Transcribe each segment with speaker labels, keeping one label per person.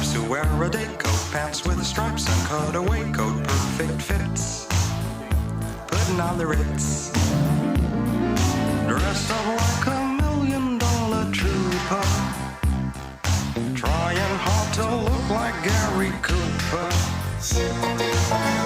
Speaker 1: types who wear a day coat, pants with stripes and cutaway coat, perfect fits, putting on the Ritz. Dressed up like $1 million trooper, trying hard to look like Gary Cooper.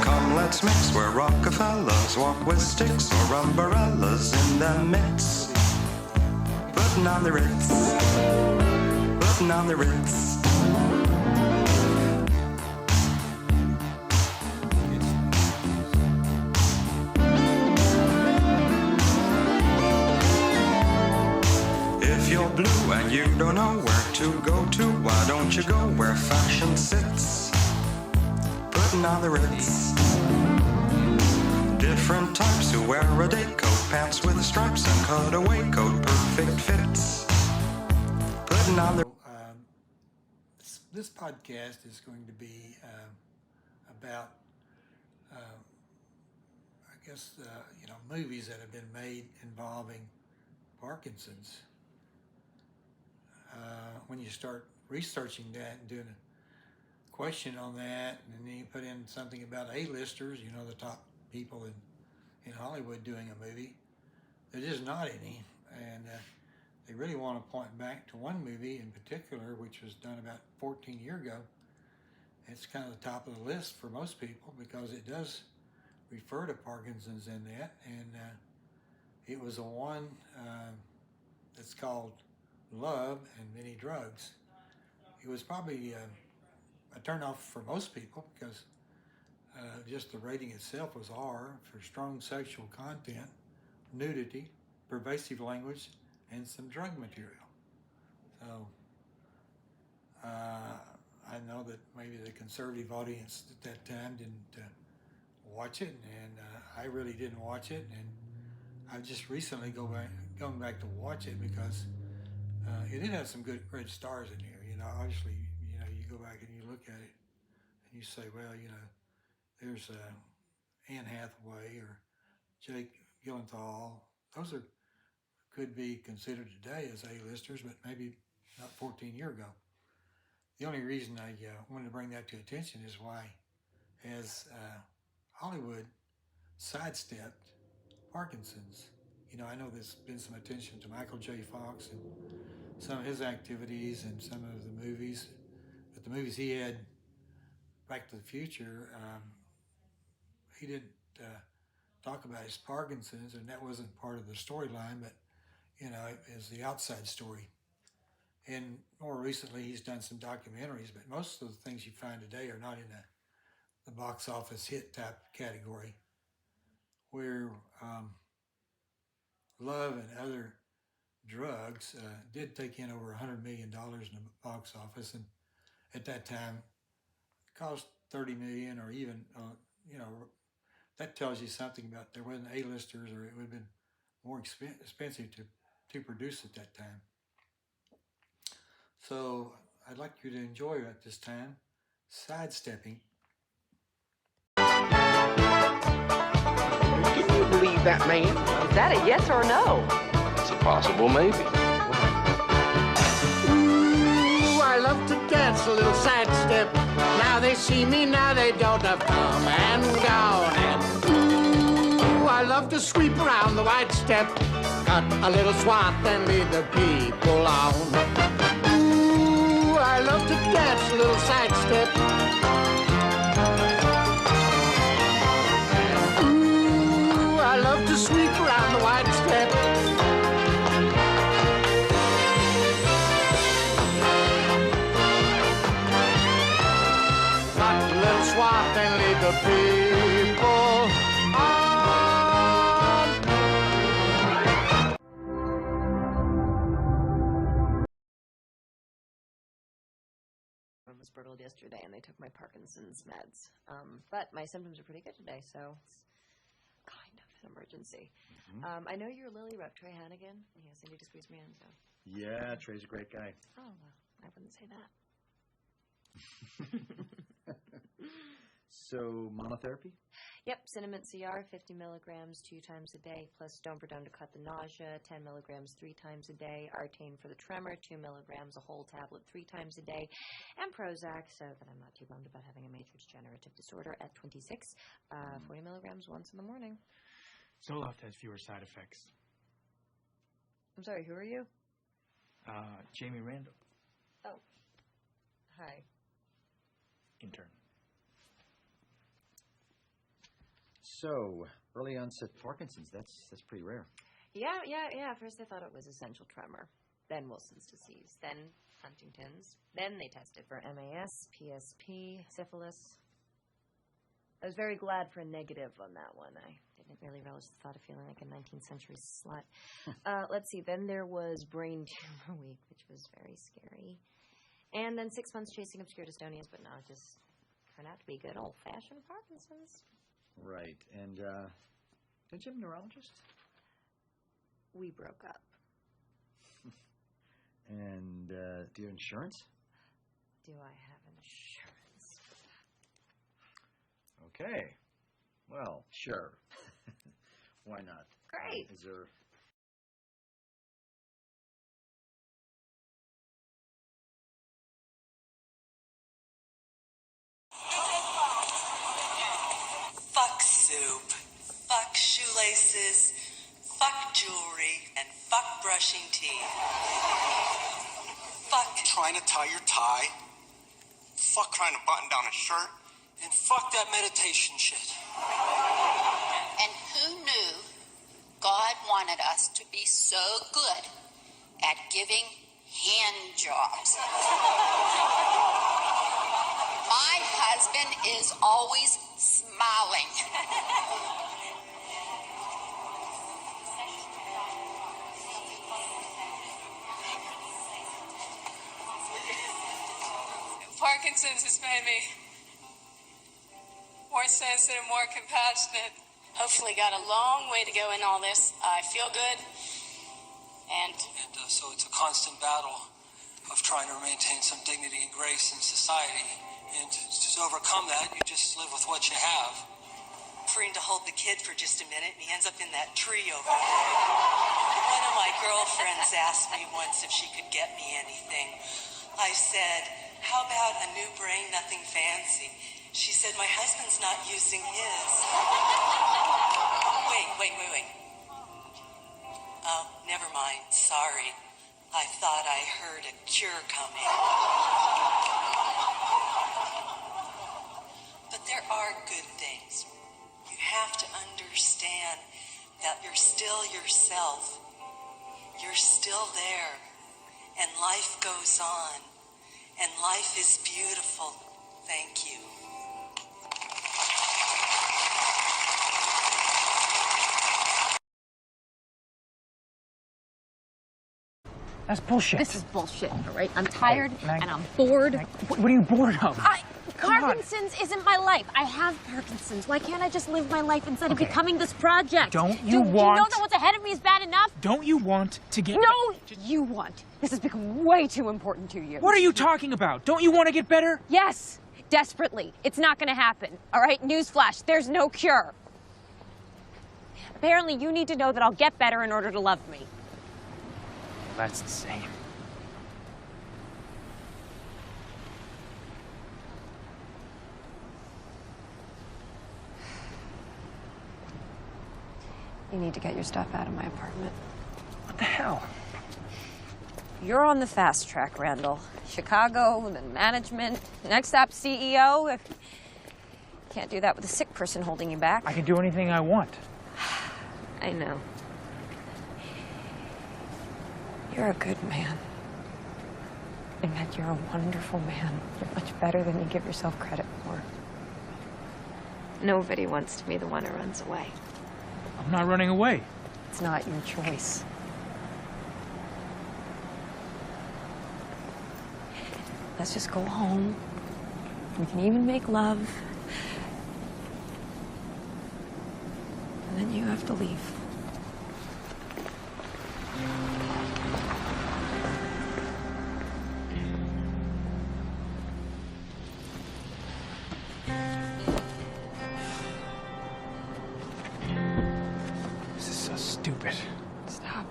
Speaker 1: Come, let's mix where Rockefellers walk with sticks or umbrellas in their midst, putting on the Ritz, putting on the Ritz. If you're blue and you don't know where to go to, why don't you go where fashion sits, putting on the Ritz. Different types who wear a day coat, pants with stripes and cutaway coat, perfect fits, putting on the.
Speaker 2: This podcast is going to be about, I guess, movies that have been made involving Parkinson's. When you start researching that and doing a question on that, and then you put in something about A-listers, the top people in Hollywood doing a movie, there is not any. And they really want to point back to one movie in particular, which was done about 14 years ago. It's kind of the top of the list for most people because it does refer to Parkinson's in that. And it was the one that's called Love and Many Drugs. It was probably a turnoff for most people because just the rating itself was R for strong sexual content, nudity, pervasive language, and some drug material. So I know that maybe the conservative audience at that time didn't watch it, and I really didn't watch it, and I've just recently gone back to watch it because it did have some great stars in here. Obviously, you go back and you look at it and you say, well, there's Anne Hathaway or Jake Gyllenhaal. Those could be considered today as A-listers, but maybe not 14 years ago. The only reason I wanted to bring that to attention is why as Hollywood sidestepped Parkinson's. I know there's been some attention to Michael J. Fox and some of his activities and some of the movies, but the movies he had, Back to the Future, he didn't talk about his Parkinson's, and that wasn't part of the storyline, but it was the outside story. And more recently, he's done some documentaries, but most of the things you find today are not in the box office hit type category, where Love and Other Drugs did take in over $100 million in the box office, and at that time, it cost $30 million, or even, that tells you something about there wasn't A-listers, or it would have been more expensive to produce at that time. So I'd like you to enjoy at this time Sidestepping.
Speaker 3: Can you believe that, man?
Speaker 4: Is that a yes or a no?
Speaker 3: It's a possible maybe.
Speaker 5: Ooh, I love to dance a little sidestep. Now they see me, now they don't. Have come and gone. And ooh, I love to sweep around the wide step. Cut a little swath and lead the people on. Ooh, I love to dance a little sidestep. I love to sweep around the wide step. Cut a little swath and lead the people on.
Speaker 4: I was burgled yesterday and they took my Parkinson's meds. But my symptoms are pretty good today, so it's kind of an emergency. Mm-hmm. I know you're Lily Rep, Trey Hannigan. He asked me to squeeze me in, so.
Speaker 6: Yeah, Trey's a great guy.
Speaker 4: Oh, well, I wouldn't say that.
Speaker 6: So, monotherapy?
Speaker 4: Yep, cinnamon CR, 50 milligrams 2 times a day, plus domperidone to cut the nausea, 10 milligrams 3 times a day, Artane for the tremor, 2 milligrams, a whole tablet 3 times a day, and Prozac, so that I'm not too bummed about having a major degenerative disorder at 26, 40 milligrams once in the morning.
Speaker 7: Zoloft has fewer side effects.
Speaker 4: I'm sorry, who are you?
Speaker 7: Jamie Randall,
Speaker 4: Oh. Hi.
Speaker 7: intern.
Speaker 6: So, early onset Parkinson's, that's pretty rare.
Speaker 4: Yeah. First they thought it was essential tremor, then Wilson's disease, then Huntington's. Then they tested for MAS, PSP, syphilis. I was very glad for a negative on that one. I didn't really relish the thought of feeling like a 19th century slut. Let's see. Then there was brain tumor week, which was very scary. And then 6 months chasing obscure dystonias, but no, it just turned out to be good old-fashioned Parkinson's.
Speaker 6: Right. And, did you have a neurologist?
Speaker 4: We broke up.
Speaker 6: And, do you have insurance?
Speaker 4: Do I have insurance?
Speaker 6: Okay. Well, sure. Why not?
Speaker 4: Great.
Speaker 6: Is there...
Speaker 8: Fuck soup, fuck shoelaces, fuck jewelry, and fuck brushing teeth. Fuck
Speaker 9: trying to tie your tie, fuck trying to button down a shirt, and fuck that meditation shit.
Speaker 10: And who knew God wanted us to be so good at giving hand jobs? My husband is always smiling.
Speaker 11: Parkinson's has made me more sensitive, more compassionate. Hopefully got a long way to go in all this. I feel good. And
Speaker 9: So it's a constant battle of trying to maintain some dignity and grace in society. And to overcome that, you just live with what you have.
Speaker 8: offering to hold the kid for just a minute, and he ends up in that tree over there. One of my girlfriends asked me once if she could get me anything. I said, how about a new brain, nothing fancy? She said, my husband's not using his. Wait. Oh, never mind. Sorry. I thought I heard a cure coming. But there are good things. You have to understand that you're still yourself. You're still there. And life goes on. And life is beautiful. Thank you.
Speaker 12: That's bullshit.
Speaker 13: This is bullshit, all right? I'm tired and I'm bored.
Speaker 12: What are you bored of?
Speaker 13: Parkinson's isn't my life. I have Parkinson's. Why can't I just live my life instead of becoming this project?
Speaker 12: Do you
Speaker 13: know that what's ahead of me is bad enough?
Speaker 12: Don't you want to get...
Speaker 13: No, you want. This has become way too important to you.
Speaker 12: What are you talking about? Don't you want to get better?
Speaker 13: Yes, desperately. It's not going to happen, all right? Newsflash, there's no cure. Apparently, you need to know that I'll get better in order to love me.
Speaker 12: That's the same.
Speaker 13: You need to get your stuff out of my apartment.
Speaker 12: What the hell?
Speaker 13: You're on the fast track, Randall. Chicago, then management, next stop CEO. Can't do that with a sick person holding you back.
Speaker 12: I can do anything I want.
Speaker 13: I know. You're a good man. And that you're a wonderful man. You're much better than you give yourself credit for. Nobody wants to be the one who runs away.
Speaker 12: I'm not running away.
Speaker 13: It's not your choice. Let's just go home. We can even make love. And then you have to leave.
Speaker 12: stupid.
Speaker 13: Stop.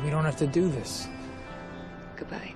Speaker 12: We don't have to do this.
Speaker 4: Goodbye.